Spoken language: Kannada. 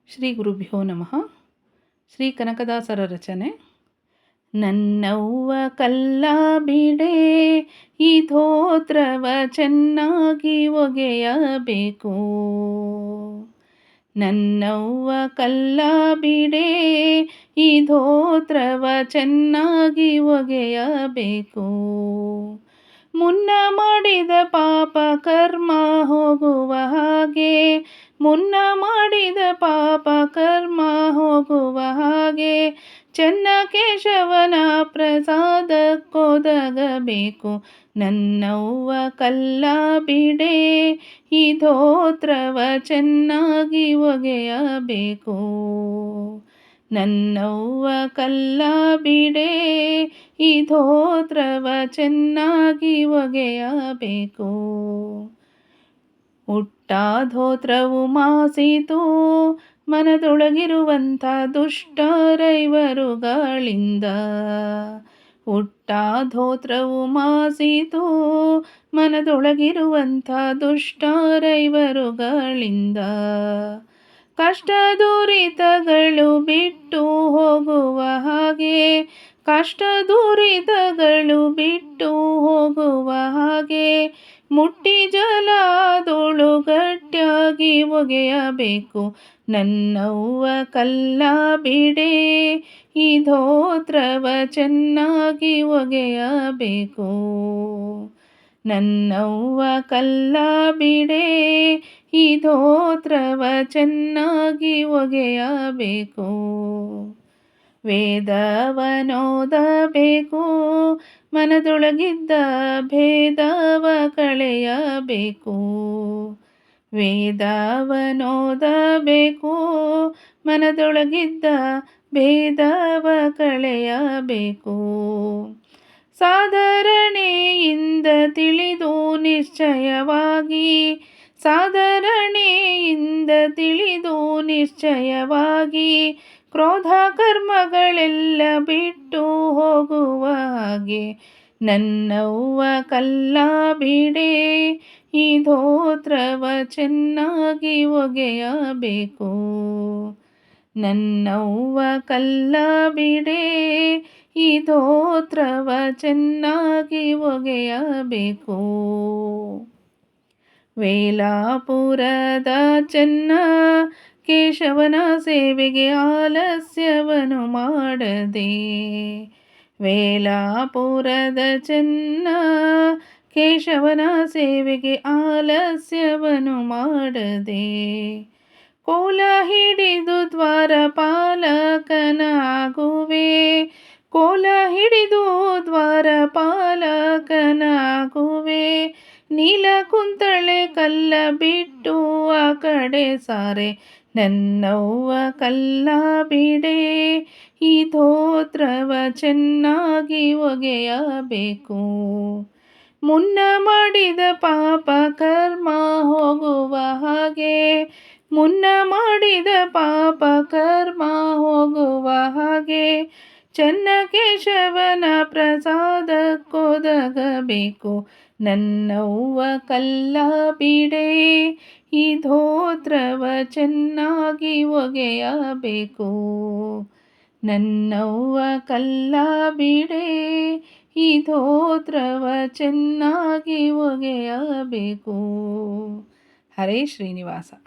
ಶ್ರೀ ಗುರುಭ್ಯೋ ನಮಃ. ಶ್ರೀ ಕನಕದಾಸರ ರಚನೆ. ನನ್ನವ್ವ ಕಲ್ಲ ಬಿಡೆ ಈ ಧೋತ್ರವ ಚೆನ್ನಾಗಿ ಒಗೆಯಬೇಕು. ನನ್ನವ್ವ ಕಲ್ಲ ಬಿಡೆ ಈ ಧೋತ್ರವ ಚೆನ್ನಾಗಿ ಒಗೆಯಬೇಕು. ಮುನ್ನ ಮಾಡಿದ ಪಾಪ ಕರ್ಮ ಹೋಗುವ ಹಾಗೆ, ಮುನ್ನ ಮಾಡಿದ ಪಾಪ ಕರ್ಮ ಹೋಗುವ ಹಾಗೆ, ಚೆನ್ನ ಕೇಶವನ ಪ್ರಸಾದಕ್ಕೊದಗಬೇಕು. ನನ್ನವ್ವ ಕಲ್ಲ ಬಿಡೆ ಈ ಧೋತ್ರವ ಚೆನ್ನಾಗಿ ಒಗೆಯಬೇಕು. ನನ್ನವ್ವ ಕಲ್ಲ ಬಿಡೆ ಈ ಧೋತ್ರವ ಚೆನ್ನಾಗಿ ಒಗೆಯಬೇಕು. ಉಟ್ಟ ಧೋತ್ರವು ಮಾಸಿತು ಮನದೊಳಗಿರುವಂಥ ದುಷ್ಟರೈವರುಗಳಿಂದ. ಉಟ್ಟ ಧೋತ್ರವು ಮಾಸಿತು ಮನದೊಳಗಿರುವಂಥ ದುಷ್ಟರೈವರುಗಳಿಂದ. ಕಷ್ಟ ದುರಿತಗಳು ಬಿಟ್ಟು ಹೋಗುವ ಹಾಗೆ, ಕಷ್ಟ ದುರಿತಗಳು ಬಿಟ್ಟು ಹೋಗುವ ಹಾಗೆ, ಮುಟ್ಟಿ ಜಲದೊಳು ಗಟ್ಟಿಯಾಗಿ ಒಗೆಯಬೇಕು. ನನ್ನವ್ವ ಕಲ್ಲ ಬಿಡೆ ಈ ಧೋತ್ರವ ಚೆನ್ನಾಗಿ ಒಗೆಯಬೇಕು. ನನ್ನವ್ವ ಕಲ್ಲ ಬಿಡೆ ಈ ಧೋತ್ರವ ಚೆನ್ನಾಗಿ ಒಗೆಯಬೇಕು. ವೇದವನೋದಬೇಕು, ಮನದೊಳಗಿದ್ದ ಭೇದವ ಕಳೆಯಬೇಕು. ವೇದವನೋದಬೇಕು, ಮನದೊಳಗಿದ್ದ ಭೇದವ ಕಳೆಯಬೇಕು. ಸಾಧಾರಣೆಯಿಂದ ತಿಳಿದು ನಿಶ್ಚಯವಾಗಿ, ಸಾಧಾರಣೆಯಿಂದ ತಿಳಿದು ನಿಶ್ಚಯವಾಗಿ, ಕ್ರೋಧ ಕರ್ಮಗಳೆಲ್ಲ ಬಿಟ್ಟು ಹೋಗುವ ಹಾಗೆ, ನನ್ನವ್ವ ಕಲ್ಲ ಬಿಡೆ ಈ ಧೋತ್ರವ ಚೆನ್ನಾಗಿ ಒಗೆಯಬೇಕು. ನನ್ನವ್ವ ಕಲ್ಲ ಬಿಡೆ ಈ ಧೋತ್ರವ ಚೆನ್ನಾಗಿ ಒಗೆಯಬೇಕು. ವೇಲಾಪುರದ ಚೆನ್ನ ಕೇಶವನ ಸೇವೆಗೆ ಆಲಸ್ಯವನ್ನು ಮಾಡದೆ, ವೇಲಾಪುರದ ಚೆನ್ನ ಕೇಶವನ ಸೇವೆಗೆ ಆಲಸ್ಯವನ್ನು ಮಾಡದೆ, ಕೋಲ ಹಿಡಿದು ದ್ವಾರಪಾಲಕನಾಗುವೆ, ಕೋಲ ಹಿಡಿದು ದ್ವಾರಪಾಲಕನಾಗುವೆ. ನೀಲಕುಂತಳೆ ಕಲ್ಲ ಬಿಟ್ಟು ಆ ಕಡೆ ಸಾರೆ. ನನ್ನವ್ವ ಕಲ್ಲ ಬಿಡೆ ಈ ಧೋತ್ರವ ಚೆನ್ನಾಗಿ ಒಗೆಯಬೇಕು. ಮುನ್ನ ಮಾಡಿದ ಪಾಪ ಕರ್ಮ ಹೋಗುವ ಹಾಗೆ, ಮುನ್ನ ಮಾಡಿದ ಪಾಪ ಕರ್ಮ ಹೋಗುವ ಹಾಗೆ, ಚೆನ್ನ ಕೇಶವನ ಪ್ರಸಾದಕ್ಕೊದಗಬೇಕು. ನನ್ನವ್ವ ಕಲ್ಲ ಬಿಡೆ ಈ ಧೋತ್ರವ ಚೆನ್ನಾಗಿ ಒಗೆಯಬೇಕು. ನನ್ನವ್ವ ಕಲ್ಲ ಬಿಡೆ ಈ ಧೋತ್ರವ ಚೆನ್ನಾಗಿ ಒಗೆಯಬೇಕು. ಹರೇ ಶ್ರೀನಿವಾಸ.